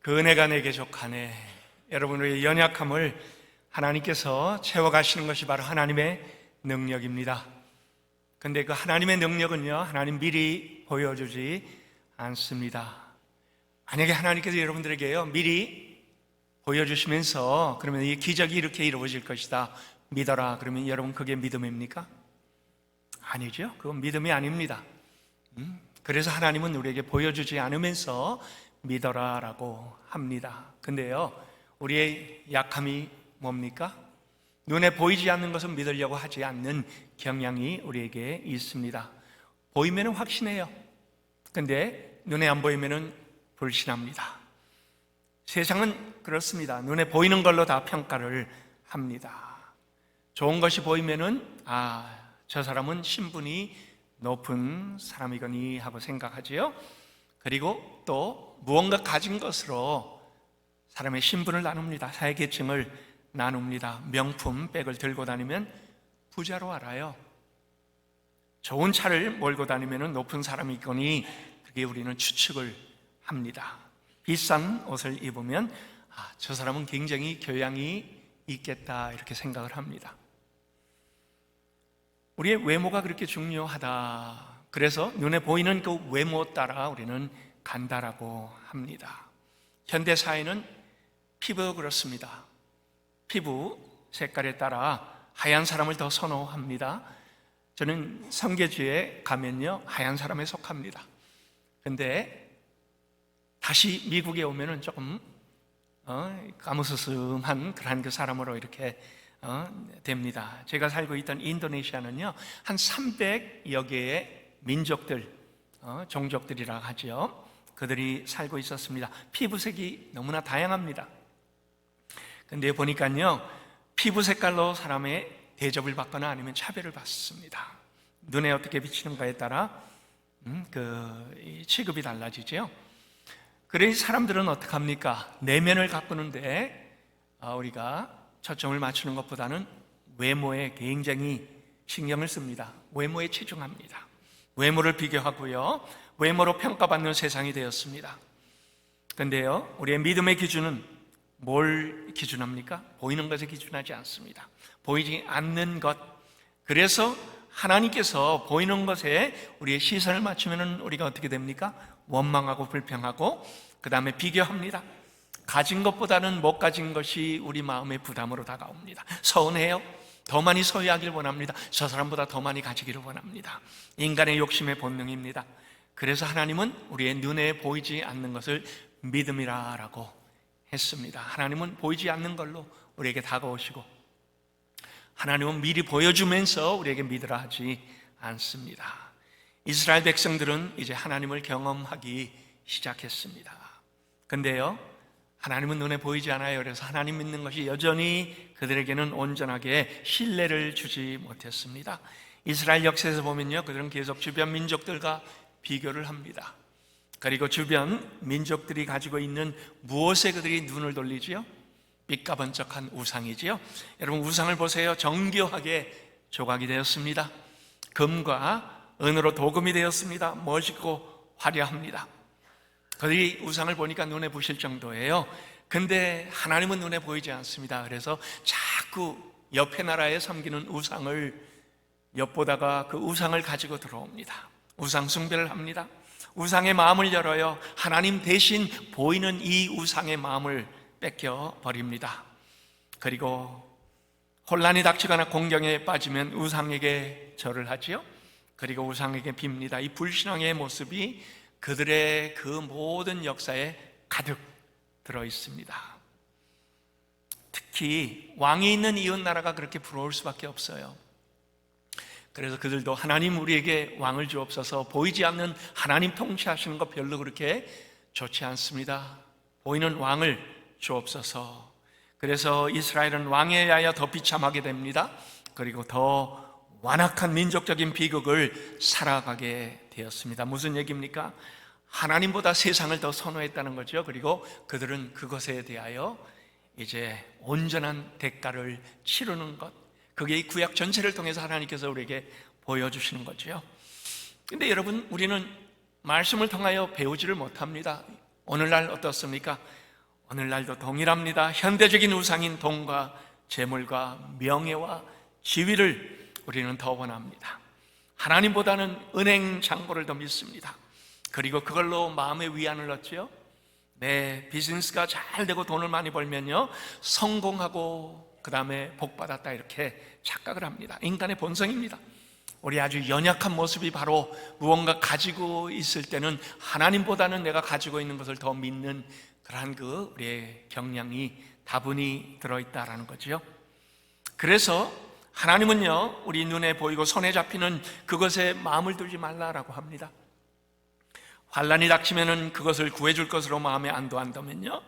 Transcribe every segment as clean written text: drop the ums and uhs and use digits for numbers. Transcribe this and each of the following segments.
그 은혜가 내게 족하네. 여러분의 연약함을 하나님께서 채워가시는 것이 바로 하나님의 능력입니다. 근데 그 하나님의 능력은요, 하나님 미리 보여주지 않습니다. 만약에 하나님께서 여러분들에게요, 미리 보여주시면서 그러면 이 기적이 이렇게 이루어질 것이다 믿어라 그러면 여러분 그게 믿음입니까? 아니죠. 그건 믿음이 아닙니다. 그래서 하나님은 우리에게 보여주지 않으면서 믿어라 라고 합니다. 근데요, 우리의 약함이 뭡니까? 눈에 보이지 않는 것은 믿으려고 하지 않는 경향이 우리에게 있습니다. 보이면 확신해요. 근데 눈에 안 보이면 불신합니다. 세상은 그렇습니다. 눈에 보이는 걸로 다 평가를 합니다. 좋은 것이 보이면은 저 사람은 신분이 높은 사람이거니 하고 생각하지요. 그리고 또 무언가 가진 것으로 사람의 신분을 나눕니다. 사회계층을 나눕니다. 명품 백을 들고 다니면 부자로 알아요. 좋은 차를 몰고 다니면 높은 사람이거니 그게 우리는 추측을 합니다. 비싼 옷을 입으면 저 사람은 굉장히 교양이 있겠다 이렇게 생각을 합니다. 우리의 외모가 그렇게 중요하다. 그래서 눈에 보이는 그 외모 따라 우리는 간다라고 합니다. 현대 사회는 피부 그렇습니다. 피부 색깔에 따라 하얀 사람을 더 선호합니다. 저는 성계주에 가면요, 하얀 사람에 속합니다. 근데 다시 미국에 오면은 조금 까무스스한 그런 그 사람으로 이렇게 됩니다. 제가 살고 있던 인도네시아는요, 한 300여 개의 민족들, 종족들이라 하죠. 그들이 살고 있었습니다. 피부색이 너무나 다양합니다. 근데 보니까요, 피부 색깔로 사람의 대접을 받거나 아니면 차별을 받습니다. 눈에 어떻게 비치는가에 따라 그 취급이 달라지죠. 그래서 사람들은 어떻게 합니까? 내면을 가꾸는데 우리가 초점을 맞추는 것보다는 외모에 굉장히 신경을 씁니다. 외모에 치중합니다. 외모를 비교하고요, 외모로 평가받는 세상이 되었습니다. 그런데요, 우리의 믿음의 기준은 뭘 기준합니까? 보이는 것에 기준하지 않습니다. 보이지 않는 것. 그래서 하나님께서 보이는 것에 우리의 시선을 맞추면 우리가 어떻게 됩니까? 원망하고 불평하고 그 다음에 비교합니다. 가진 것보다는 못 가진 것이 우리 마음의 부담으로 다가옵니다. 서운해요. 더 많이 소유하길 원합니다. 저 사람보다 더 많이 가지기를 원합니다. 인간의 욕심의 본능입니다. 그래서 하나님은 우리의 눈에 보이지 않는 것을 믿음이라고 했습니다. 하나님은 보이지 않는 걸로 우리에게 다가오시고 하나님은 미리 보여주면서 우리에게 믿으라 하지 않습니다. 이스라엘 백성들은 이제 하나님을 경험하기 시작했습니다. 근데요, 하나님은 눈에 보이지 않아요. 그래서 하나님 믿는 것이 여전히 그들에게는 온전하게 신뢰를 주지 못했습니다. 이스라엘 역사에서 보면요, 그들은 계속 주변 민족들과 비교를 합니다. 그리고 주변 민족들이 가지고 있는 무엇에 그들이 눈을 돌리지요? 삐까번쩍한 우상이지요. 여러분, 우상을 보세요. 정교하게 조각이 되었습니다. 금과 은으로 도금이 되었습니다. 멋있고 화려합니다. 그들이 우상을 보니까 눈에 부실 정도예요. 근데 하나님은 눈에 보이지 않습니다. 그래서 자꾸 옆에 나라에 섬기는 우상을 엿보다가 그 우상을 가지고 들어옵니다. 우상 숭배를 합니다. 우상의 마음을 열어요. 하나님 대신 보이는 이 우상의 마음을 뺏겨 버립니다. 그리고 혼란이 닥치거나 공경에 빠지면 우상에게 절을 하지요. 그리고 우상에게 빕니다. 이 불신앙의 모습이 그들의 그 모든 역사에 가득 들어 있습니다. 특히 왕이 있는 이웃 나라가 그렇게 부러울 수밖에 없어요. 그래서 그들도 하나님 우리에게 왕을 주옵소서, 보이지 않는 하나님 통치하시는 거 별로 그렇게 좋지 않습니다. 보이는 왕을 주옵소서. 그래서 이스라엘은 왕에 의하여 더 비참하게 됩니다. 그리고 더 완악한 민족적인 비극을 살아가게 되었습니다. 무슨 얘기입니까? 하나님보다 세상을 더 선호했다는 거죠. 그리고 그들은 그것에 대하여 이제 온전한 대가를 치르는 것, 그게 이 구약 전체를 통해서 하나님께서 우리에게 보여주시는 거죠. 근데 여러분, 우리는 말씀을 통하여 배우지를 못합니다. 오늘날 어떻습니까? 오늘날도 동일합니다. 현대적인 우상인 돈과 재물과 명예와 지위를 우리는 더 원합니다. 하나님보다는 은행 잔고를 더 믿습니다. 그리고 그걸로 마음의 위안을 얻지요. 내 비즈니스가 잘 되고 돈을 많이 벌면요, 성공하고 그 다음에 복받았다, 이렇게 착각을 합니다. 인간의 본성입니다. 우리 아주 연약한 모습이 바로 무언가 가지고 있을 때는 하나님보다는 내가 가지고 있는 것을 더 믿는 그러한 우리의 경향이 다분히 들어있다라는 거죠. 그래서 하나님은요, 우리 눈에 보이고 손에 잡히는 그것에 마음을 두지 말라라고 합니다. 환난이 닥치면은 그것을 구해줄 것으로 마음에 안도한다면요,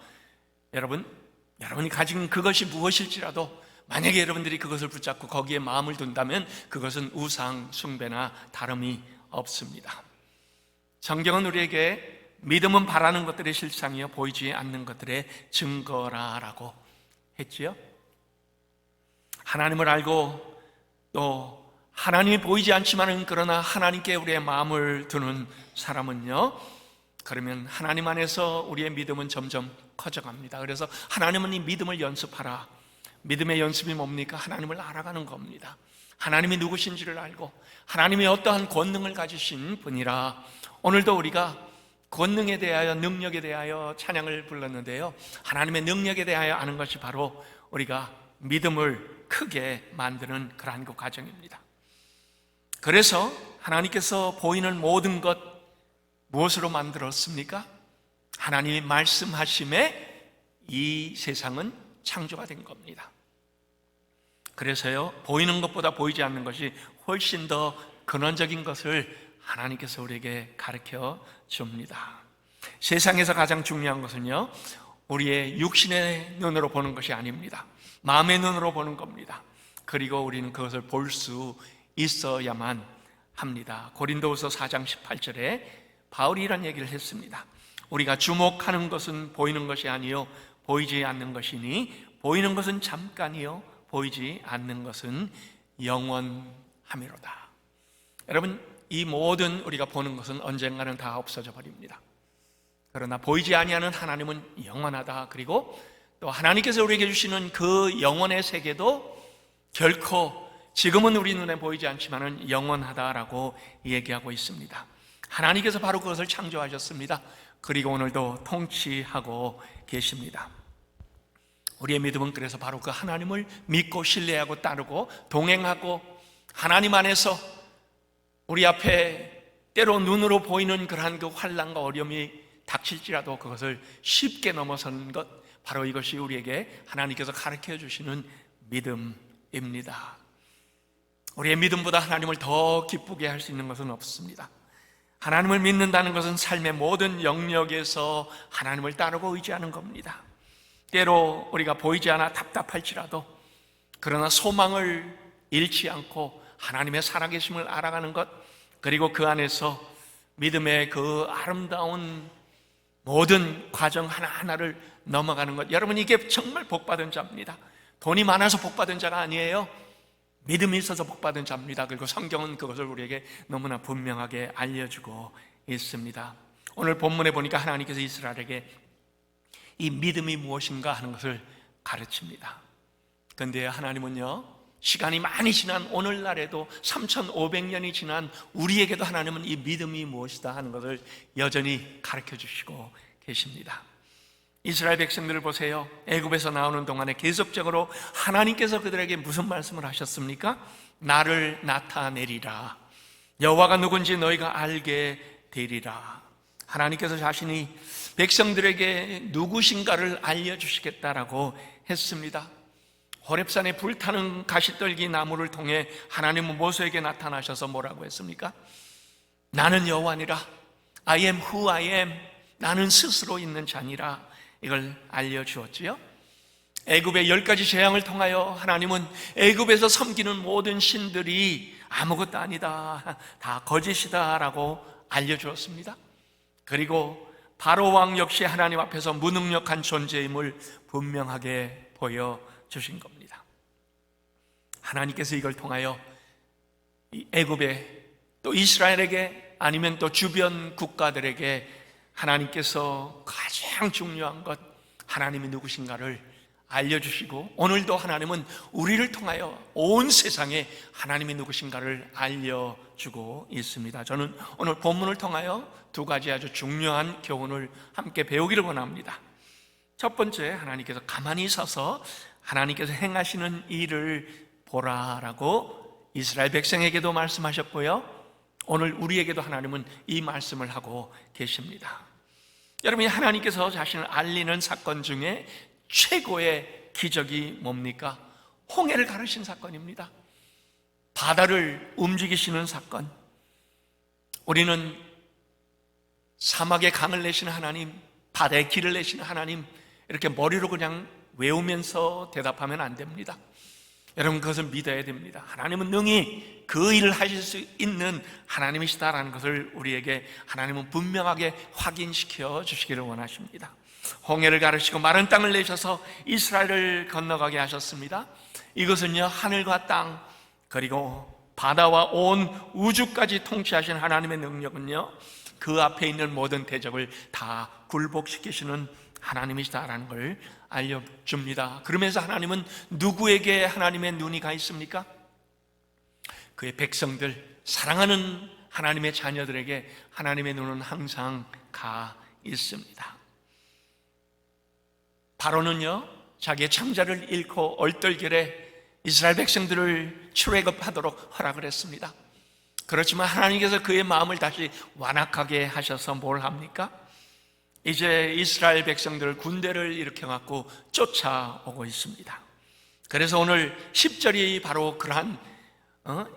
여러분이 가진 그것이 무엇일지라도 만약에 여러분들이 그것을 붙잡고 거기에 마음을 둔다면 그것은 우상 숭배나 다름이 없습니다. 성경은 우리에게 믿음은 바라는 것들의 실상이요 보이지 않는 것들의 증거라라고 했지요. 하나님을 알고 또 하나님이 보이지 않지만은 그러나 하나님께 우리의 마음을 두는 사람은요, 그러면 하나님 안에서 우리의 믿음은 점점 커져갑니다. 그래서 하나님은 이 믿음을 연습하라. 믿음의 연습이 뭡니까? 하나님을 알아가는 겁니다. 하나님이 누구신지를 알고 하나님이 어떠한 권능을 가지신 분이라. 오늘도 우리가 권능에 대하여, 능력에 대하여 찬양을 불렀는데요, 하나님의 능력에 대하여 아는 것이 바로 우리가 믿음을 크게 만드는 그러한 그 과정입니다. 그래서 하나님께서 보이는 모든 것 무엇으로 만들었습니까? 하나님이 말씀하심에 이 세상은 창조가 된 겁니다. 그래서요, 보이는 것보다 보이지 않는 것이 훨씬 더 근원적인 것을 하나님께서 우리에게 가르쳐 줍니다. 세상에서 가장 중요한 것은요, 우리의 육신의 눈으로 보는 것이 아닙니다. 마음의 눈으로 보는 겁니다. 그리고 우리는 그것을 볼 수 있어야만 합니다. 고린도후서 4장 18절에 바울이 이런 얘기를 했습니다. 우리가 주목하는 것은 보이는 것이 아니요 보이지 않는 것이니 보이는 것은 잠깐이요 보이지 않는 것은 영원함이로다. 여러분, 이 모든 우리가 보는 것은 언젠가는 다 없어져 버립니다. 그러나 보이지 아니하는 하나님은 영원하다. 그리고 또 하나님께서 우리에게 주시는 그 영원의 세계도 결코 지금은 우리 눈에 보이지 않지만은 영원하다라고 얘기하고 있습니다. 하나님께서 바로 그것을 창조하셨습니다. 그리고 오늘도 통치하고 계십니다. 우리의 믿음은 그래서 바로 그 하나님을 믿고 신뢰하고 따르고 동행하고 하나님 안에서 우리 앞에 때로 눈으로 보이는 그러한 그 환난과 어려움이 닥칠지라도 그것을 쉽게 넘어서는 것, 바로 이것이 우리에게 하나님께서 가르쳐 주시는 믿음입니다. 우리의 믿음보다 하나님을 더 기쁘게 할 수 있는 것은 없습니다. 하나님을 믿는다는 것은 삶의 모든 영역에서 하나님을 따르고 의지하는 겁니다. 때로 우리가 보이지 않아 답답할지라도 그러나 소망을 잃지 않고 하나님의 살아계심을 알아가는 것, 그리고 그 안에서 믿음의 그 아름다운 모든 과정 하나하나를 넘어가는 것, 여러분 이게 정말 복받은 자입니다. 돈이 많아서 복받은 자가 아니에요. 믿음이 있어서 복받은 자입니다. 그리고 성경은 그것을 우리에게 너무나 분명하게 알려주고 있습니다. 오늘 본문에 보니까 하나님께서 이스라엘에게 이 믿음이 무엇인가 하는 것을 가르칩니다. 그런데 하나님은요, 시간이 많이 지난 오늘날에도 3500년이 지난 우리에게도 하나님은 이 믿음이 무엇이다 하는 것을 여전히 가르쳐 주시고 계십니다. 이스라엘 백성들을 보세요. 애굽에서 나오는 동안에 계속적으로 하나님께서 그들에게 무슨 말씀을 하셨습니까? 나를 나타내리라. 여호와가 누군지 너희가 알게 되리라. 하나님께서 자신이 백성들에게 누구신가를 알려주시겠다라고 했습니다. 호렙산에 불타는 가시떨기 나무를 통해 하나님은 모세에게 나타나셔서 뭐라고 했습니까? 나는 여호와니라. I am who I am. 나는 스스로 있는 자니라. 이걸 알려주었지요. 애굽의 10가지 재앙을 통하여 하나님은 애굽에서 섬기는 모든 신들이 아무것도 아니다, 다 거짓이다 라고 알려주었습니다. 그리고 바로 왕 역시 하나님 앞에서 무능력한 존재임을 분명하게 보여주신 겁니다. 하나님께서 이걸 통하여 애굽에 또 이스라엘에게 아니면 또 주변 국가들에게 하나님께서 가장 중요한 것, 하나님이 누구신가를 알려주시고, 오늘도 하나님은 우리를 통하여 온 세상에 하나님이 누구신가를 알려주고 있습니다. 저는 오늘 본문을 통하여 두 가지 아주 중요한 교훈을 함께 배우기를 원합니다. 첫 번째, 하나님께서 가만히 서서 하나님께서 행하시는 일을 보라라고 이스라엘 백성에게도 말씀하셨고요, 오늘 우리에게도 하나님은 이 말씀을 하고 계십니다. 여러분이 하나님께서 자신을 알리는 사건 중에 최고의 기적이 뭡니까? 홍해를 가르신 사건입니다. 바다를 움직이시는 사건. 우리는 사막에 강을 내시는 하나님, 바다에 길을 내시는 하나님, 이렇게 머리로 그냥 외우면서 대답하면 안 됩니다. 여러분, 그것을 믿어야 됩니다. 하나님은 능히 그 일을 하실 수 있는 하나님이시다라는 것을 우리에게 하나님은 분명하게 확인시켜 주시기를 원하십니다. 홍해를 가르시고 마른 땅을 내셔서 이스라엘을 건너가게 하셨습니다. 이것은요, 하늘과 땅 그리고 바다와 온 우주까지 통치하신 하나님의 능력은요, 그 앞에 있는 모든 대적을 다 굴복시키시는 하나님이시다라는 걸 알려줍니다. 그러면서 하나님은 누구에게 하나님의 눈이 가 있습니까? 그의 백성들, 사랑하는 하나님의 자녀들에게 하나님의 눈은 항상 가 있습니다. 바로는요, 자기의 창자를 잃고 얼떨결에 이스라엘 백성들을 출애굽하도록 허락을 했습니다. 그렇지만 하나님께서 그의 마음을 다시 완악하게 하셔서 뭘 합니까? 이제 이스라엘 백성들을 군대를 일으켜갖고 쫓아오고 있습니다. 그래서 오늘 10절이 바로 그러한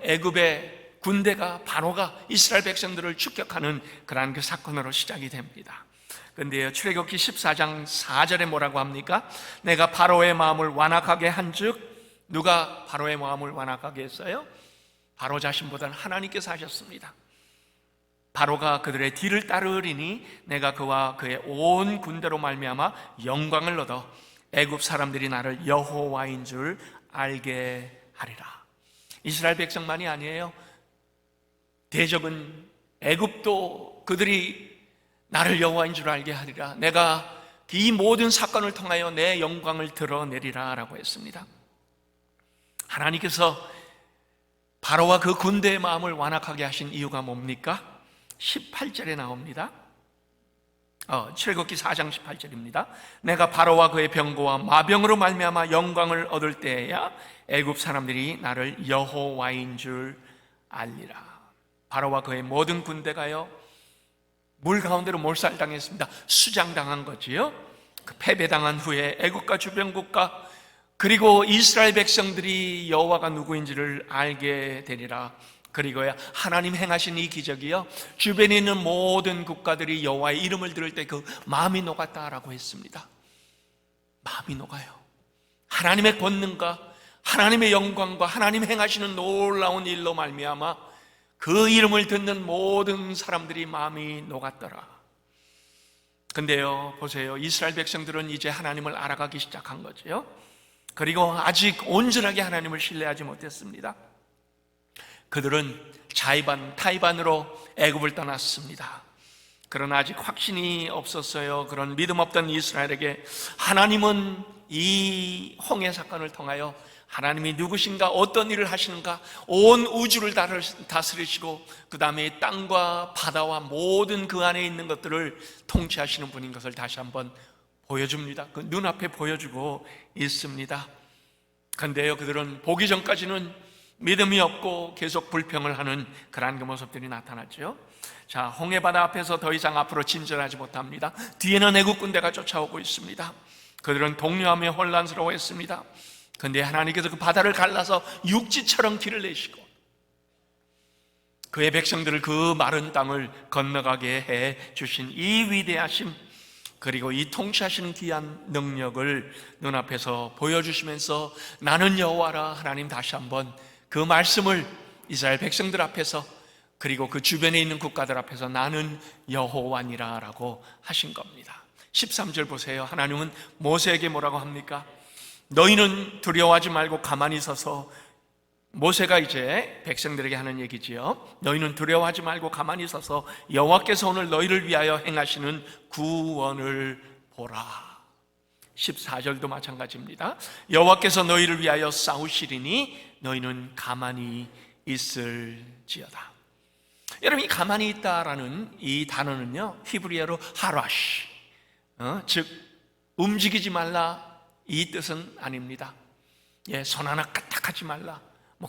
애굽의 군대가, 바로가 이스라엘 백성들을 추격하는 그러한 그 사건으로 시작이 됩니다. 근데요, 출애굽기 14장 4절에 뭐라고 합니까? 내가 바로의 마음을 완악하게 한즉, 누가 바로의 마음을 완악하게 했어요? 바로 자신보다는 하나님께서 하셨습니다. 바로가 그들의 뒤를 따르리니 내가 그와 그의 온 군대로 말미암아 영광을 얻어 애굽 사람들이 나를 여호와인 줄 알게 하리라. 이스라엘 백성만이 아니에요. 대적은 애굽도 그들이 나를 여호와인 줄 알게 하리라, 내가 이 모든 사건을 통하여 내 영광을 드러내리라 라고 했습니다. 하나님께서 바로와 그 군대의 마음을 완악하게 하신 이유가 뭡니까? 18절에 나옵니다. 출애굽기 4장 18절입니다. 내가 바로와 그의 병거와 마병으로 말미암아 영광을 얻을 때에야 애굽 사람들이 나를 여호와인 줄 알리라. 바로와 그의 모든 군대가요, 물 가운데로 몰살당했습니다. 수장당한 거지요. 그 패배당한 후에 애국과 주변국가 그리고 이스라엘 백성들이 여호와가 누구인지를 알게 되리라. 그리고야 하나님 행하신 이 기적이요, 주변에 있는 모든 국가들이 여호와의 이름을 들을 때 그 마음이 녹았다라고 했습니다. 마음이 녹아요. 하나님의 권능과 하나님의 영광과 하나님 행하시는 놀라운 일로 말미암아 그 이름을 듣는 모든 사람들이 마음이 녹았더라. 근데요, 보세요. 이스라엘 백성들은 이제 하나님을 알아가기 시작한 거죠. 그리고 아직 온전하게 하나님을 신뢰하지 못했습니다. 그들은 자의반 타의반으로 애굽을 떠났습니다. 그러나 아직 확신이 없었어요. 그런 믿음 없던 이스라엘에게 하나님은 이 홍해 사건을 통하여 하나님이 누구신가, 어떤 일을 하시는가, 온 우주를 다스리시고 그 다음에 땅과 바다와 모든 그 안에 있는 것들을 통치하시는 분인 것을 다시 한번 보여줍니다. 그 눈앞에 보여주고 있습니다. 그런데요, 그들은 보기 전까지는 믿음이 없고 계속 불평을 하는 그러한 그 모습들이 나타났죠. 자, 홍해바다 앞에서 더 이상 앞으로 진전하지 못합니다. 뒤에는 애국 군대가 쫓아오고 있습니다. 그들은 동요하며 혼란스러워했습니다. 그런데 하나님께서 그 바다를 갈라서 육지처럼 길을 내시고 그의 백성들을 그 마른 땅을 건너가게 해 주신 이 위대하심, 그리고 이 통치하시는 귀한 능력을 눈앞에서 보여주시면서 나는 여호와라, 하나님 다시 한번 그 말씀을 이스라엘 백성들 앞에서 그리고 그 주변에 있는 국가들 앞에서 나는 여호와니라 라고 하신 겁니다. 13절 보세요. 하나님은 모세에게 뭐라고 합니까? 너희는 두려워하지 말고 가만히 서서, 모세가 이제 백성들에게 하는 얘기지요. 너희는 두려워하지 말고 가만히 서서 여호와께서 오늘 너희를 위하여 행하시는 구원을 보라. 14절도 마찬가지입니다. 여호와께서 너희를 위하여 싸우시리니 너희는 가만히 있을지어다. 여러분, 이 가만히 있다라는 이 단어는요, 히브리어로 하라시, 즉 움직이지 말라, 이 뜻은 아닙니다. 손 하나 까딱하지 말라,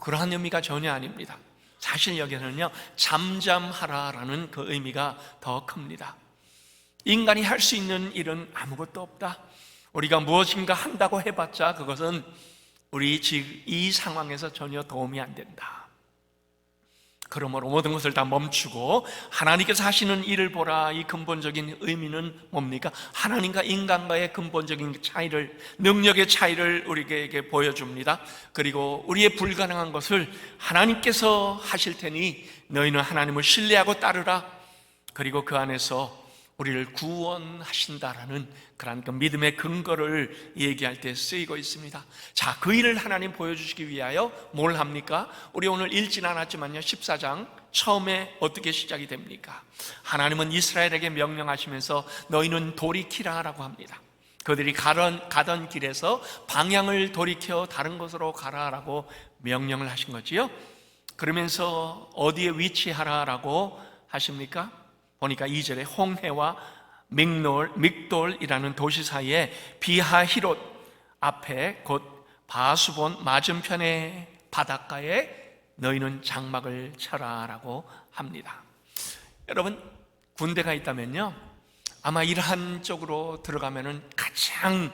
그러한 의미가 전혀 아닙니다. 사실 여기는요, 잠잠하라라는 그 의미가 더 큽니다. 인간이 할 수 있는 일은 아무것도 없다. 우리가 무엇인가 한다고 해봤자 그것은 우리 지금 이 상황에서 전혀 도움이 안 된다. 그러므로 모든 것을 다 멈추고 하나님께서 하시는 일을 보라. 이 근본적인 의미는 뭡니까? 하나님과 인간과의 근본적인 차이를, 능력의 차이를 우리에게 보여줍니다. 그리고 우리의 불가능한 것을 하나님께서 하실 테니 너희는 하나님을 신뢰하고 따르라. 그리고 그 안에서 우리를 구원하신다라는 그런 그 믿음의 근거를 얘기할 때 쓰이고 있습니다. 자, 그 일을 하나님 보여주시기 위하여 뭘 합니까? 우리 오늘 읽진 않았지만요, 14장 처음에 어떻게 시작이 됩니까? 하나님은 이스라엘에게 명령하시면서 너희는 돌이키라라고 합니다. 그들이 가던 길에서 방향을 돌이켜 다른 곳으로 가라라고 명령을 하신 거지요. 그러면서 어디에 위치하라라고 하십니까? 보니까 2절에 홍해와 믹돌이라는 도시 사이에 비하히롯 앞에 곧 바수본 맞은편의 바닷가에 너희는 장막을 쳐라라고 합니다. 여러분, 군대가 있다면요, 아마 이러한 쪽으로 들어가면은 가장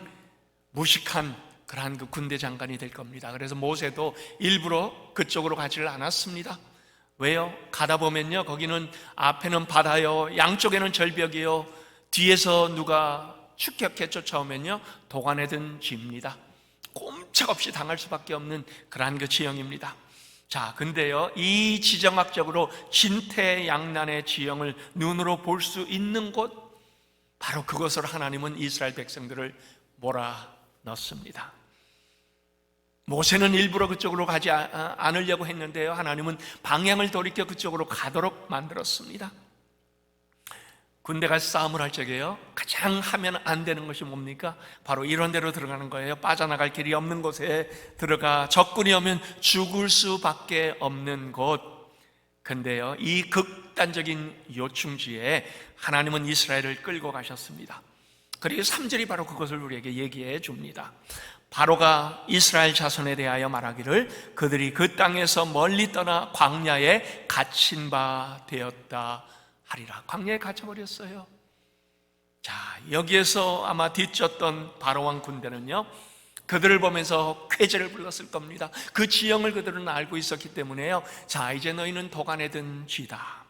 무식한 그러한 그 군대 장관이 될 겁니다. 그래서 모세도 일부러 그쪽으로 가지를 않았습니다. 왜요? 가다 보면요, 거기는 앞에는 바다요, 양쪽에는 절벽이요, 뒤에서 누가 추격해 쫓아오면요, 도간에 든 쥐입니다. 꼼짝없이 당할 수밖에 없는 그러한 그 지형입니다. 자, 근데요, 이 지정학적으로 진퇴양난의 지형을 눈으로 볼 수 있는 곳, 바로 그것으로 하나님은 이스라엘 백성들을 몰아넣습니다. 모세는 일부러 그쪽으로 가지 않으려고 했는데요, 하나님은 방향을 돌이켜 그쪽으로 가도록 만들었습니다. 군대가 싸움을 할 적에요, 가장 하면 안 되는 것이 뭡니까? 바로 이런 데로 들어가는 거예요. 빠져나갈 길이 없는 곳에 들어가 적군이 오면 죽을 수밖에 없는 곳. 근데요, 이 극단적인 요충지에 하나님은 이스라엘을 끌고 가셨습니다. 그리고 3절이 바로 그것을 우리에게 얘기해 줍니다. 바로가 이스라엘 자손에 대하여 말하기를 그들이 그 땅에서 멀리 떠나 광야에 갇힌 바 되었다 하리라. 광야에 갇혀버렸어요. 자, 여기에서 아마 뒤쫓던 바로왕 군대는요, 그들을 보면서 쾌재를 불렀을 겁니다. 그 지형을 그들은 알고 있었기 때문에요, 자, 이제 너희는 도간에 든 쥐다.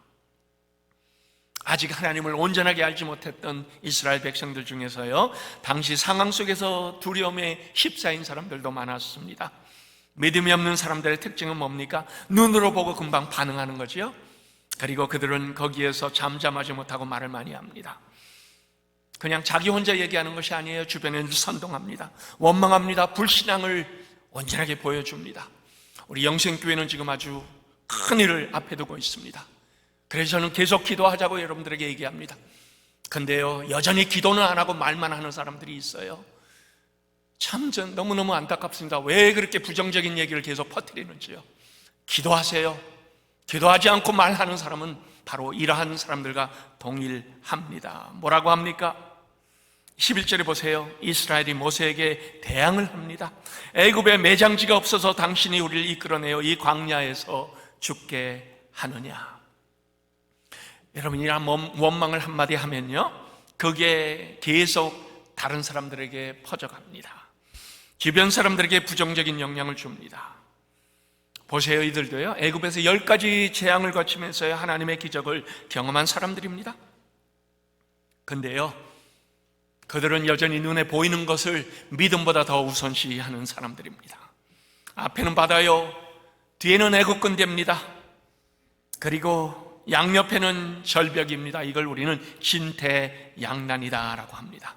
아직 하나님을 온전하게 알지 못했던 이스라엘 백성들 중에서요, 당시 상황 속에서 두려움에 휩싸인 사람들도 많았습니다. 믿음이 없는 사람들의 특징은 뭡니까? 눈으로 보고 금방 반응하는 거지요. 그리고 그들은 거기에서 잠잠하지 못하고 말을 많이 합니다. 그냥 자기 혼자 얘기하는 것이 아니에요. 주변에 선동합니다. 원망합니다. 불신앙을 온전하게 보여줍니다. 우리 영생교회는 지금 아주 큰 일을 앞에 두고 있습니다. 그래서 저는 계속 기도하자고 여러분들에게 얘기합니다. 근데요, 여전히 기도는 안 하고 말만 하는 사람들이 있어요. 참 너무너무 안타깝습니다. 왜 그렇게 부정적인 얘기를 계속 퍼뜨리는지요. 기도하세요. 기도하지 않고 말하는 사람은 바로 이러한 사람들과 동일합니다. 뭐라고 합니까? 11절에 보세요. 이스라엘이 모세에게 대항을 합니다. 애굽에 매장지가 없어서 당신이 우리를 이끌어내어 이 광야에서 죽게 하느냐. 여러분, 이런 원망을 한마디 하면요, 그게 계속 다른 사람들에게 퍼져갑니다. 주변 사람들에게 부정적인 영향을 줍니다. 보세요, 이들도요, 애굽에서 10가지 재앙을 거치면서 하나님의 기적을 경험한 사람들입니다. 근데요, 그들은 여전히 눈에 보이는 것을 믿음보다 더 우선시하는 사람들입니다. 앞에는 바다요, 뒤에는 애굽 군대입니다. 그리고 양옆에는 절벽입니다. 이걸 우리는 진퇴양난이다라고 합니다.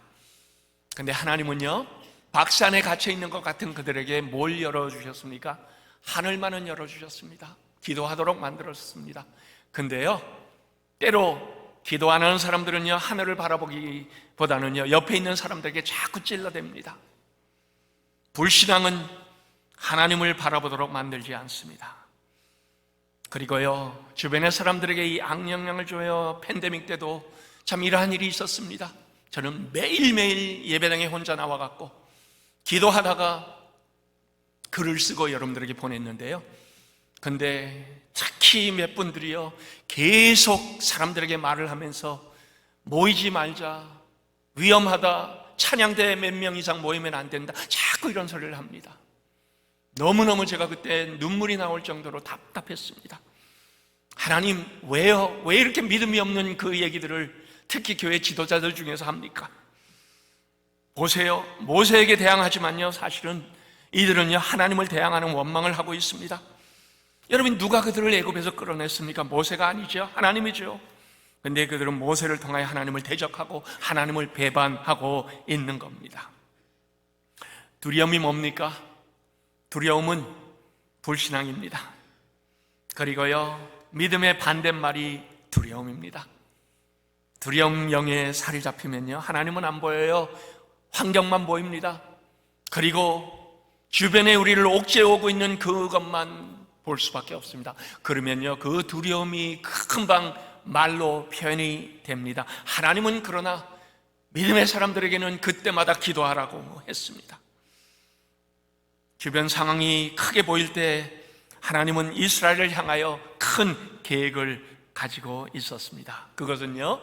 근데 하나님은요, 박산에 갇혀 있는 것 같은 그들에게 뭘 열어주셨습니까? 하늘만은 열어주셨습니다. 기도하도록 만들었습니다. 근데요, 때로 기도 안 하는 사람들은요, 하늘을 바라보기보다는요, 옆에 있는 사람들에게 자꾸 찔러댑니다. 불신앙은 하나님을 바라보도록 만들지 않습니다. 그리고요, 주변의 사람들에게 이 악영향을 줘요. 팬데믹 때도 참 이러한 일이 있었습니다. 저는 매일매일 예배당에 혼자 나와갖고 기도하다가 글을 쓰고 여러분들에게 보냈는데요, 근데 특히 몇 분들이요, 계속 사람들에게 말을 하면서 모이지 말자, 위험하다, 찬양대 몇 명 이상 모이면 안 된다, 자꾸 이런 소리를 합니다. 너무너무 제가 그때 눈물이 나올 정도로 답답했습니다. 하나님, 왜요? 왜 이렇게 믿음이 없는 그 얘기들을 특히 교회 지도자들 중에서 합니까? 보세요, 모세에게 대항하지만요, 사실은 이들은요, 하나님을 대항하는 원망을 하고 있습니다. 여러분, 누가 그들을 애굽에서 끌어냈습니까? 모세가 아니죠, 하나님이죠. 근데 그들은 모세를 통하여 하나님을 대적하고 하나님을 배반하고 있는 겁니다. 두려움이 뭡니까? 두려움은 불신앙입니다. 그리고요, 믿음의 반대말이 두려움입니다. 두려움 영에 살이 잡히면요, 하나님은 안 보여요. 환경만 보입니다. 그리고 주변에 우리를 옥죄오고 있는 그것만 볼 수밖에 없습니다. 그러면요, 그 두려움이 금방 말로 표현이 됩니다. 하나님은 그러나 믿음의 사람들에게는 그때마다 기도하라고 했습니다. 주변 상황이 크게 보일 때 하나님은 이스라엘을 향하여 큰 계획을 가지고 있었습니다. 그것은요,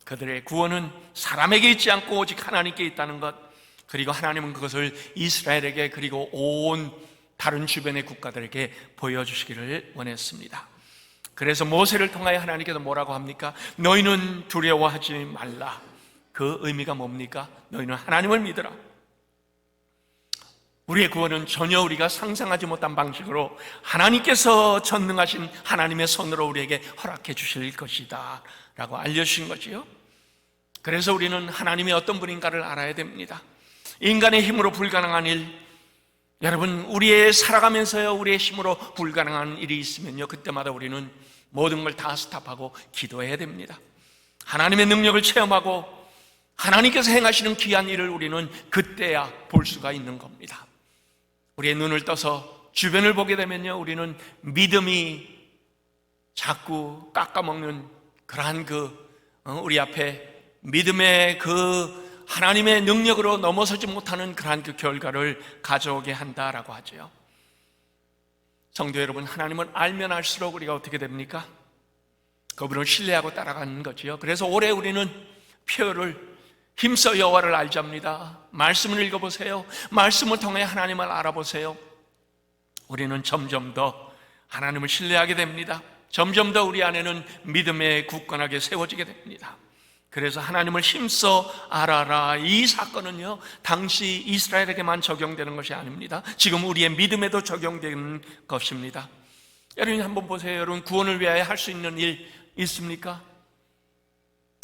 그들의 구원은 사람에게 있지 않고 오직 하나님께 있다는 것, 그리고 하나님은 그것을 이스라엘에게 그리고 온 다른 주변의 국가들에게 보여주시기를 원했습니다. 그래서 모세를 통하여 하나님께서 뭐라고 합니까? 너희는 두려워하지 말라. 그 의미가 뭡니까? 너희는 하나님을 믿으라. 우리의 구원은 전혀 우리가 상상하지 못한 방식으로 하나님께서 전능하신 하나님의 손으로 우리에게 허락해 주실 것이다 라고 알려주신 거지요. 그래서 우리는 하나님이 어떤 분인가를 알아야 됩니다. 인간의 힘으로 불가능한 일, 여러분, 우리의 살아가면서요, 우리의 힘으로 불가능한 일이 있으면요, 그때마다 우리는 모든 걸 다 스탑하고 기도해야 됩니다. 하나님의 능력을 체험하고 하나님께서 행하시는 귀한 일을 우리는 그때야 볼 수가 있는 겁니다. 우리의 눈을 떠서 주변을 보게 되면요, 우리는 믿음이 자꾸 깎아먹는 그러한 우리 앞에 믿음의 하나님의 능력으로 넘어서지 못하는 그러한 결과를 가져오게 한다라고 하죠. 성도 여러분, 하나님을 알면 알수록 우리가 어떻게 됩니까? 그분을 신뢰하고 따라가는 거지요. 그래서 올해 우리는 표를 힘써 여호와를 알자입니다. 말씀을 읽어보세요. 말씀을 통해 하나님을 알아보세요. 우리는 점점 더 하나님을 신뢰하게 됩니다. 점점 더 우리 안에는 믿음의 굳건하게 세워지게 됩니다. 그래서 하나님을 힘써 알아라, 이 사건은요, 당시 이스라엘에게만 적용되는 것이 아닙니다. 지금 우리의 믿음에도 적용되는 것입니다. 여러분 한번 보세요. 여러분, 구원을 위하여 할 수 있는 일 있습니까?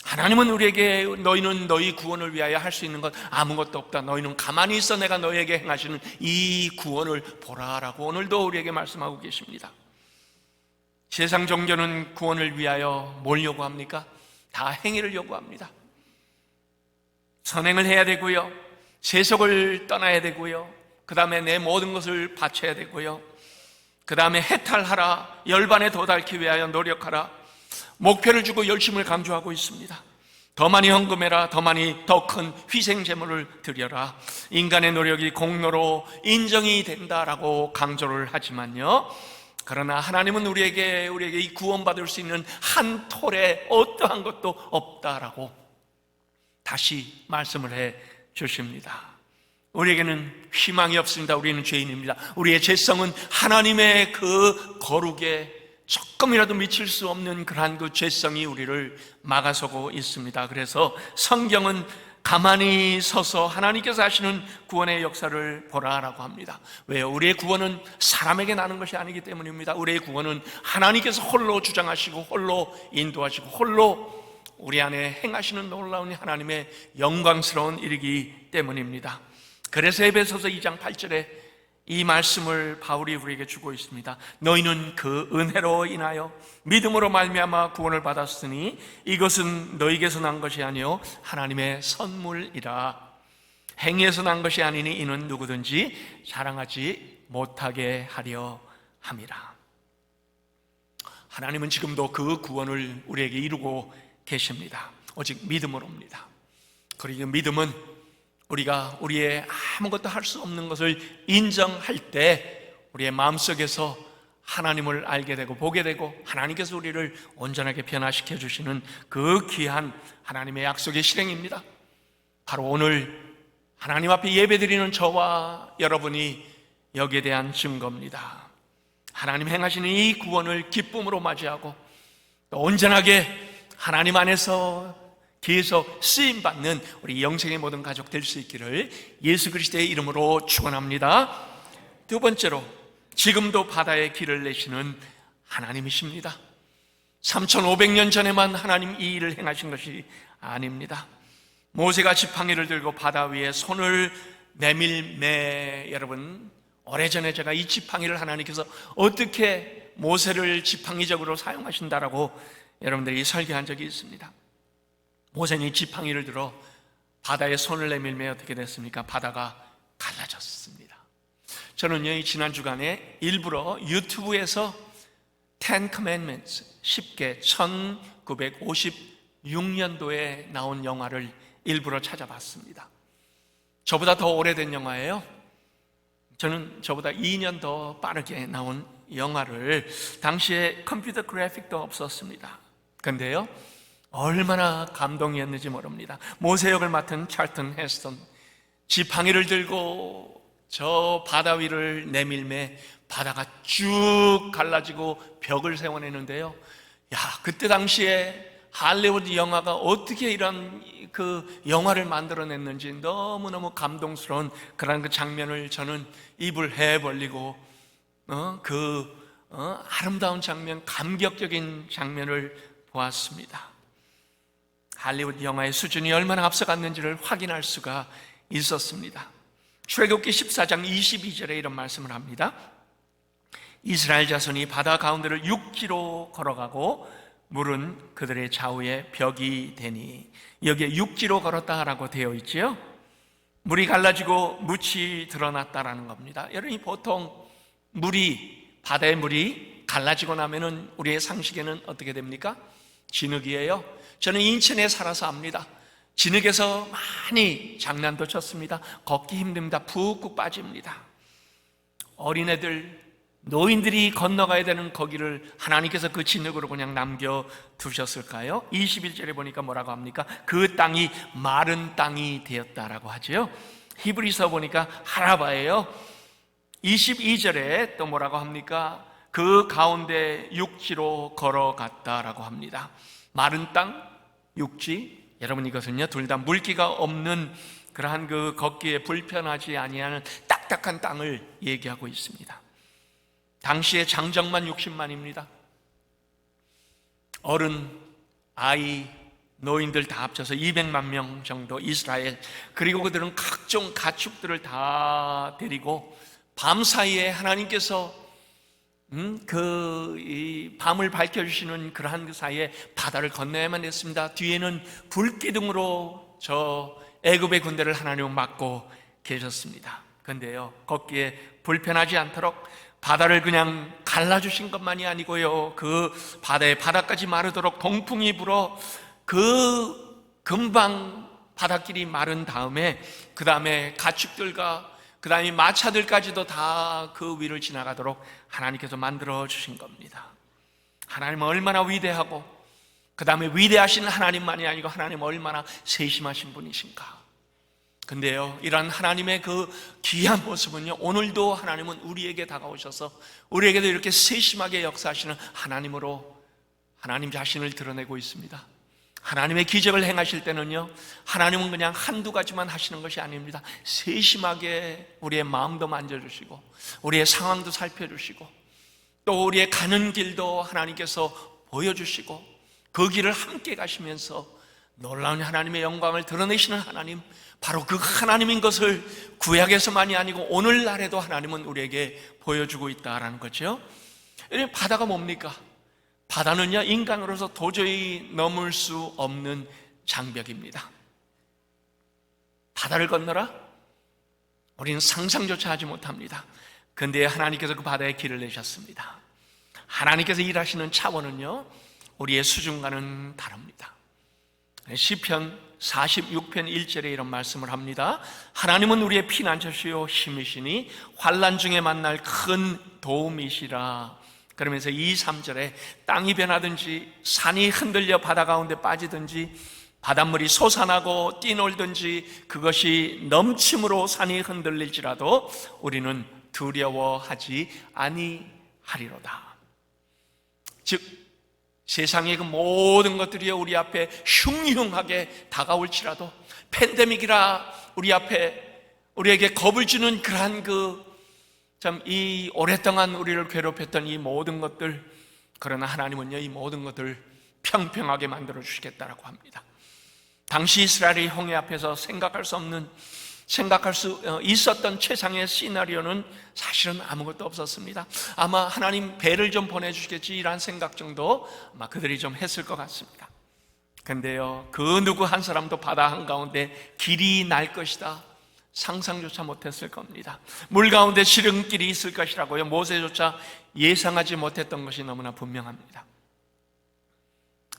하나님은 우리에게 너희는 너희 구원을 위하여 할 수 있는 것 아무것도 없다, 너희는 가만히 있어 내가 너희에게 행하시는 이 구원을 보라라고 오늘도 우리에게 말씀하고 계십니다. 세상 종교는 구원을 위하여 뭘 요구합니까? 다 행위를 요구합니다. 선행을 해야 되고요, 세속을 떠나야 되고요, 그 다음에 내 모든 것을 바쳐야 되고요, 그 다음에 해탈하라, 열반에 도달하기 위하여 노력하라, 목표를 주고 열심을 강조하고 있습니다. 더 많이 헌금해라, 더 많이 더 큰 희생 제물을 드려라, 인간의 노력이 공로로 인정이 된다라고 강조를 하지만요, 그러나 하나님은 우리에게 이 구원받을 수 있는 한 톨에 어떠한 것도 없다라고 다시 말씀을 해 주십니다. 우리에게는 희망이 없습니다. 우리는 죄인입니다. 우리의 죄성은 하나님의 그 거룩에 조금이라도 미칠 수 없는 그러한 그 죄성이 우리를 막아서고 있습니다. 그래서 성경은 가만히 서서 하나님께서 하시는 구원의 역사를 보라라고 합니다. 왜요? 우리의 구원은 사람에게 나는 것이 아니기 때문입니다. 우리의 구원은 하나님께서 홀로 주장하시고 홀로 인도하시고 홀로 우리 안에 행하시는 놀라운 하나님의 영광스러운 일이기 때문입니다. 그래서 에베소서 2장 8절에 이 말씀을 바울이 우리에게 주고 있습니다. 너희는 그 은혜로 인하여 믿음으로 말미암아 구원을 받았으니 이것은 너희에게서 난 것이 아니요 하나님의 선물이라. 행위에서 난 것이 아니니 이는 누구든지 자랑하지 못하게 하려 함이라. 하나님은 지금도 그 구원을 우리에게 이루고 계십니다. 오직 믿음으로입니다. 그리고 믿음은 우리가 우리의 아무것도 할 수 없는 것을 인정할 때 우리의 마음속에서 하나님을 알게 되고 보게 되고 하나님께서 우리를 온전하게 변화시켜 주시는 그 귀한 하나님의 약속의 실행입니다. 바로 오늘 하나님 앞에 예배드리는 저와 여러분이 여기에 대한 증거입니다. 하나님 행하시는 이 구원을 기쁨으로 맞이하고 또 온전하게 하나님 안에서 계속 쓰임받는 우리 영생의 모든 가족 될 수 있기를 예수 그리스도의 이름으로 축원합니다. 두 번째로, 지금도 바다에 길을 내시는 하나님이십니다. 3500년 전에만 하나님 이 일을 행하신 것이 아닙니다. 모세가 지팡이를 들고 바다 위에 손을 내밀매, 여러분 오래전에 제가 이 지팡이를 하나님께서 어떻게 모세를 지팡이적으로 사용하신다라고 여러분들이 설교한 적이 있습니다. 모세는 이 지팡이를 들어 바다에 손을 내밀매 어떻게 됐습니까? 바다가 갈라졌습니다. 저는요, 이 지난 주간에 일부러 유튜브에서 Ten Commandments 10개 1956년도에 나온 영화를 일부러 찾아봤습니다. 저보다 더 오래된 영화예요. 저는 저보다 2년 더 빠르게 나온 영화를, 당시에 컴퓨터 그래픽도 없었습니다. 근데요, 얼마나 감동이었는지 모릅니다. 모세 역을 맡은 찰튼 헤스턴, 지팡이를 들고 저 바다 위를 내밀매 바다가 쭉 갈라지고 벽을 세워내는데요, 그때 당시에 할리우드 영화가 어떻게 이런 그 영화를 만들어냈는지 너무너무 감동스러운 그런 그 장면을 저는 입을 해 벌리고 아름다운 장면, 감격적인 장면을 보았습니다. 할리우드 영화의 수준이 얼마나 앞서갔는지를 확인할 수가 있었습니다. 출애굽기 14장 22절에 이런 말씀을 합니다. 이스라엘 자손이 바다 가운데를 6지로 걸어가고 물은 그들의 좌우에 벽이 되니, 여기에 6지로 걸었다라고 되어 있지요. 물이 갈라지고 뭇이 드러났다라는 겁니다. 여러분이 보통 바다의 물이 갈라지고 나면은 우리의 상식에는 어떻게 됩니까? 진흙이에요. 저는 인천에 살아서 압니다. 진흙에서 많이 장난도 쳤습니다. 걷기 힘듭니다. 푹푹 빠집니다. 어린애들, 노인들이 건너가야 되는 거기를 하나님께서 그 진흙으로 그냥 남겨두셨을까요? 21절에 보니까 뭐라고 합니까? 그 땅이 마른 땅이 되었다라고 하죠. 히브리서 보니까 하라바예요. 22절에 또 뭐라고 합니까? 그 가운데 육지로 걸어갔다라고 합니다. 마른 땅, 육지, 여러분 이것은요 둘 다 물기가 없는 그러한 그 걷기에 불편하지 아니하는 딱딱한 땅을 얘기하고 있습니다. 당시에 장정만 60만입니다. 어른, 아이, 노인들 다 합쳐서 200만 명 정도 이스라엘, 그리고 그들은 각종 가축들을 다 데리고 밤사이에 하나님께서 이 밤을 밝혀주시는 그러한 그 사이에 바다를 건너야만 했습니다. 뒤에는 불기둥으로 저 애굽의 군대를 하나님은 막고 계셨습니다. 그런데요, 걷기에 불편하지 않도록 바다를 그냥 갈라주신 것만이 아니고요, 그 바다의 바닥까지 마르도록 동풍이 불어 그 금방 바닷길이 마른 다음에 그 다음에 가축들과 그 다음에 마차들까지도 다 그 위를 지나가도록 하나님께서 만들어 주신 겁니다. 하나님은 얼마나 위대하고 그 다음에 위대하신 하나님만이 아니고 하나님은 얼마나 세심하신 분이신가. 근데요, 이런 하나님의 그 귀한 모습은요, 오늘도 하나님은 우리에게 다가오셔서 우리에게도 이렇게 세심하게 역사하시는 하나님으로 하나님 자신을 드러내고 있습니다. 하나님의 기적을 행하실 때는요, 하나님은 그냥 한두 가지만 하시는 것이 아닙니다. 세심하게 우리의 마음도 만져주시고 우리의 상황도 살펴주시고 또 우리의 가는 길도 하나님께서 보여주시고 그 길을 함께 가시면서 놀라운 하나님의 영광을 드러내시는 하나님, 바로 그 하나님인 것을 구약에서만이 아니고 오늘날에도 하나님은 우리에게 보여주고 있다라는 거죠. 바다가 뭡니까? 바다는요, 인간으로서 도저히 넘을 수 없는 장벽입니다. 바다를 건너라? 우리는 상상조차 하지 못합니다. 근데 하나님께서 그 바다에 길을 내셨습니다. 하나님께서 일하시는 차원은요, 우리의 수준과는 다릅니다. 시편 46편 1절에 이런 말씀을 합니다. 하나님은 우리의 피난처시요 힘이시니 환난 중에 만날 큰 도움이시라. 그러면서 2, 3절에 땅이 변하든지 산이 흔들려 바다 가운데 빠지든지 바닷물이 솟아나고 뛰놀든지 그것이 넘침으로 산이 흔들릴지라도 우리는 두려워하지 아니하리로다. 즉 세상의 그 모든 것들이 우리 앞에 흉흉하게 다가올지라도, 팬데믹이라 우리 앞에 우리에게 겁을 주는 그러한 이 오랫동안 우리를 괴롭혔던 이 모든 것들, 그러나 하나님은요, 이 모든 것들 평평하게 만들어 주시겠다라고 합니다. 당시 이스라엘의 홍해 앞에서 생각할 수 있었던 최상의 시나리오는 사실은 아무것도 없었습니다. 아마 하나님 배를 좀 보내주시겠지 이란 생각 정도 아마 그들이 좀 했을 것 같습니다. 근데요, 그 누구 한 사람도 바다 한가운데 길이 날 것이다 상상조차 못했을 겁니다. 물 가운데 지름길이 있을 것이라고요, 모세조차 예상하지 못했던 것이 너무나 분명합니다.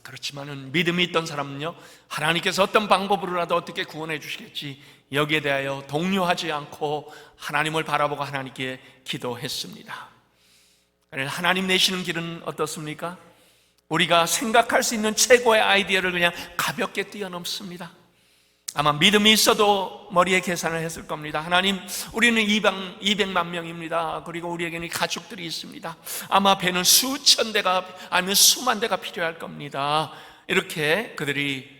그렇지만은 믿음이 있던 사람은요, 하나님께서 어떤 방법으로라도 어떻게 구원해 주시겠지, 여기에 대하여 동요하지 않고 하나님을 바라보고 하나님께 기도했습니다. 하나님 내시는 길은 어떻습니까? 우리가 생각할 수 있는 최고의 아이디어를 그냥 가볍게 뛰어넘습니다. 아마 믿음이 있어도 머리에 계산을 했을 겁니다. 하나님, 우리는 200만 명입니다. 그리고 우리에게는 가족들이 있습니다. 아마 배는 수천 대가 아니면 수만 대가 필요할 겁니다. 이렇게 그들이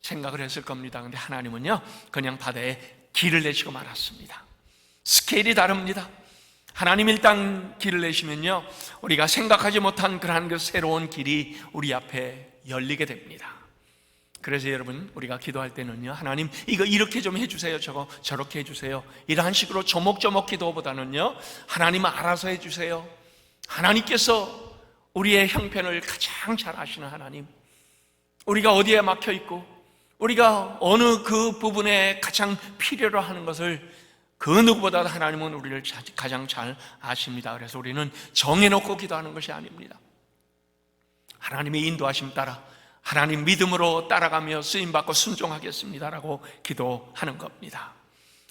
생각을 했을 겁니다. 그런데 하나님은요, 그냥 바다에 길을 내시고 말았습니다. 스케일이 다릅니다. 하나님 일단 길을 내시면요, 우리가 생각하지 못한 그러한 그 새로운 길이 우리 앞에 열리게 됩니다. 그래서 여러분, 우리가 기도할 때는요, 하나님 이거 이렇게 좀 해주세요, 저거 저렇게 해주세요, 이러한 식으로 조목조목 기도보다는요, 하나님 알아서 해주세요. 하나님께서 우리의 형편을 가장 잘 아시는 하나님, 우리가 어디에 막혀있고 우리가 어느 그 부분에 가장 필요로 하는 것을 그 누구보다도 하나님은 우리를 가장 잘 아십니다. 그래서 우리는 정해놓고 기도하는 것이 아닙니다. 하나님의 인도하심 따라 하나님 믿음으로 따라가며 쓰임받고 순종하겠습니다라고 기도하는 겁니다.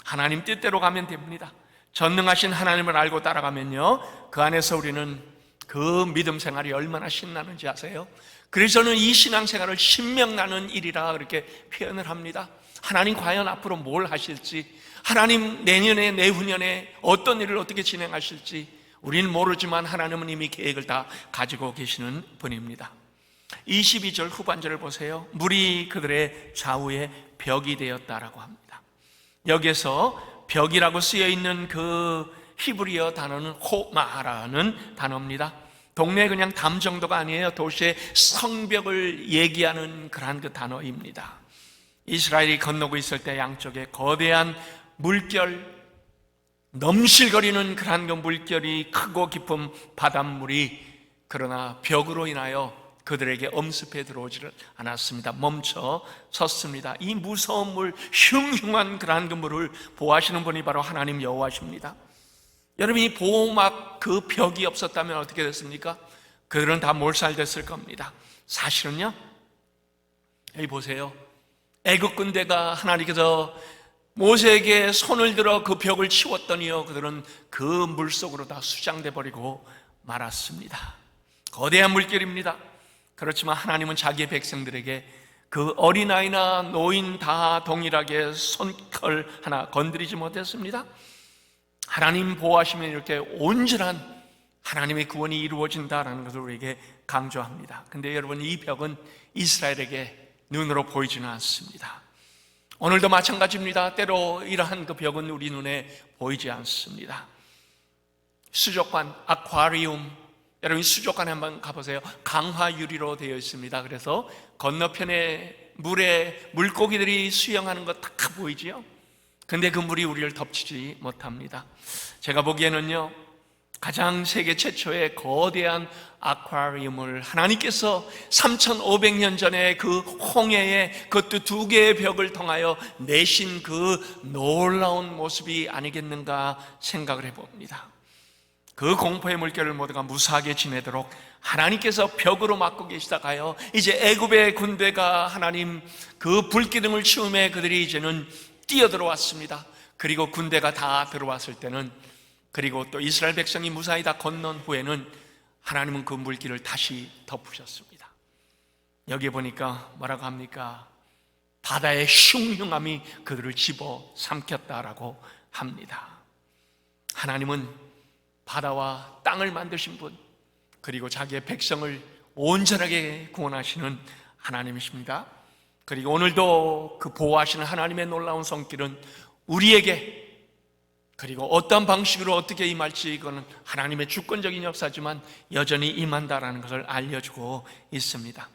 하나님 뜻대로 가면 됩니다. 전능하신 하나님을 알고 따라가면요, 그 안에서 우리는 그 믿음 생활이 얼마나 신나는지 아세요? 그래서 저는 이 신앙생활을 신명나는 일이라 그렇게 표현을 합니다. 하나님 과연 앞으로 뭘 하실지, 하나님 내년에 내후년에 어떤 일을 어떻게 진행하실지 우리는 모르지만 하나님은 이미 계획을 다 가지고 계시는 분입니다. 22절 후반절을 보세요. 물이 그들의 좌우에 벽이 되었다라고 합니다. 여기에서 벽이라고 쓰여있는 그 히브리어 단어는 호마라는 단어입니다. 동네 그냥 담 정도가 아니에요. 도시의 성벽을 얘기하는 그러한 그 단어입니다. 이스라엘이 건너고 있을 때 양쪽에 거대한 물결, 넘실거리는 그러한 그 물결이 크고 깊은 바닷물이 그러나 벽으로 인하여 그들에게 엄습해 들어오지를 않았습니다. 멈춰 섰습니다. 이 무서운 물, 흉흉한 그러한 그 물을 보호하시는 분이 바로 하나님 여호와십니다. 여러분이 보호막 그 벽이 없었다면 어떻게 됐습니까? 그들은 다 몰살됐을 겁니다. 사실은요, 여기 보세요. 애국 군대가 하나님께서 모세에게 손을 들어 그 벽을 치웠더니요, 그들은 그 물속으로 다 수장돼 버리고 말았습니다. 거대한 물결입니다. 그렇지만 하나님은 자기의 백성들에게 그 어린아이나 노인 다 동일하게 손컬 하나 건드리지 못했습니다. 하나님 보호하시면 이렇게 온전한 하나님의 구원이 이루어진다라는 것을 우리에게 강조합니다. 근데 여러분, 이 벽은 이스라엘에게 눈으로 보이지는 않습니다. 오늘도 마찬가지입니다. 때로 이러한 그 벽은 우리 눈에 보이지 않습니다. 수족관, 아쿠아리움, 여러분 수족관에 한번 가보세요. 강화 유리로 되어 있습니다. 그래서 건너편에 물에 물고기들이 수영하는 것 다 보이지요? 근데 그 물이 우리를 덮치지 못합니다. 제가 보기에는요, 가장 세계 최초의 거대한 아쿠아리움을 하나님께서 3,500년 전에 그 홍해에 그것도 2개의 벽을 통하여 내신 그 놀라운 모습이 아니겠는가 생각을 해봅니다. 그 공포의 물결을 모두가 무사하게 지내도록 하나님께서 벽으로 막고 계시다가요, 이제 애굽의 군대가 하나님 그 불기둥을 치우매 그들이 이제는 뛰어들어왔습니다. 그리고 군대가 다 들어왔을 때는, 그리고 또 이스라엘 백성이 무사히 다 건넌 후에는 하나님은 그 물길을 다시 덮으셨습니다. 여기 보니까 뭐라고 합니까? 바다의 흉흉함이 그들을 집어삼켰다라고 합니다. 하나님은 바다와 땅을 만드신 분, 그리고 자기의 백성을 온전하게 구원하시는 하나님이십니다. 그리고 오늘도 그 보호하시는 하나님의 놀라운 손길은 우리에게, 그리고 어떤 방식으로 어떻게 임할지 이거는 하나님의 주권적인 역사지만 여전히 임한다라는 것을 알려주고 있습니다.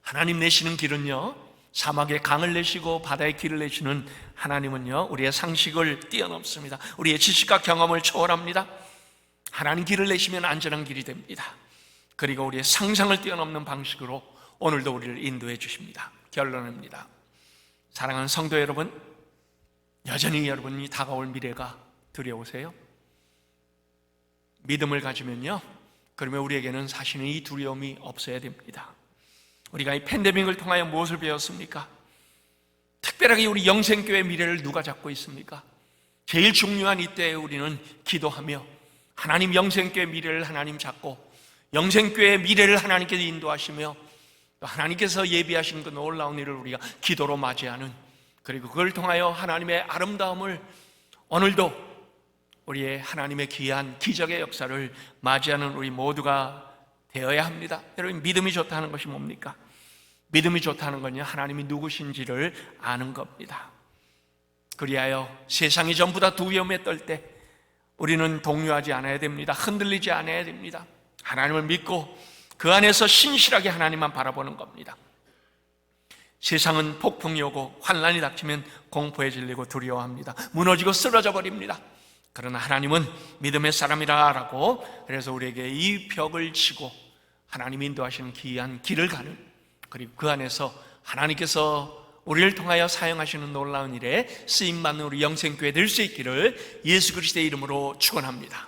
하나님 내시는 길은요, 사막에 강을 내시고 바다에 길을 내시는 하나님은요, 우리의 상식을 뛰어넘습니다. 우리의 지식과 경험을 초월합니다. 하나님 길을 내시면 안전한 길이 됩니다. 그리고 우리의 상상을 뛰어넘는 방식으로 오늘도 우리를 인도해 주십니다. 결론입니다. 사랑하는 성도 여러분, 여전히 여러분이 다가올 미래가 두려우세요? 믿음을 가지면요, 그러면 우리에게는 사실은 이 두려움이 없어야 됩니다. 우리가 이 팬데믹을 통하여 무엇을 배웠습니까? 특별하게 우리 영생교회 미래를 누가 잡고 있습니까? 제일 중요한 이때에 우리는 기도하며 하나님 영생교회 미래를 하나님 잡고 영생교회의 미래를 하나님께서 인도하시며 또 하나님께서 예비하신 그 놀라운 일을 우리가 기도로 맞이하는, 그리고 그걸 통하여 하나님의 아름다움을 오늘도 우리의 하나님의 귀한 기적의 역사를 맞이하는 우리 모두가 되어야 합니다. 여러분, 믿음이 좋다는 것이 뭡니까? 믿음이 좋다는 건요, 하나님이 누구신지를 아는 겁니다. 그리하여 세상이 전부 다 두려움에 떨 때 우리는 동요하지 않아야 됩니다. 흔들리지 않아야 됩니다. 하나님을 믿고 그 안에서 신실하게 하나님만 바라보는 겁니다. 세상은 폭풍이 오고 환난이 닥치면 공포에 질리고 두려워합니다. 무너지고 쓰러져 버립니다. 그러나 하나님은 믿음의 사람이라고, 그래서 우리에게 이 벽을 치고 하나님 인도하시는 귀한 길을 가는, 그리고 그 안에서 하나님께서 우리를 통하여 사용하시는 놀라운 일에 쓰임받는 우리 영생교회 될 수 있기를 예수 그리스도의 이름으로 축원합니다.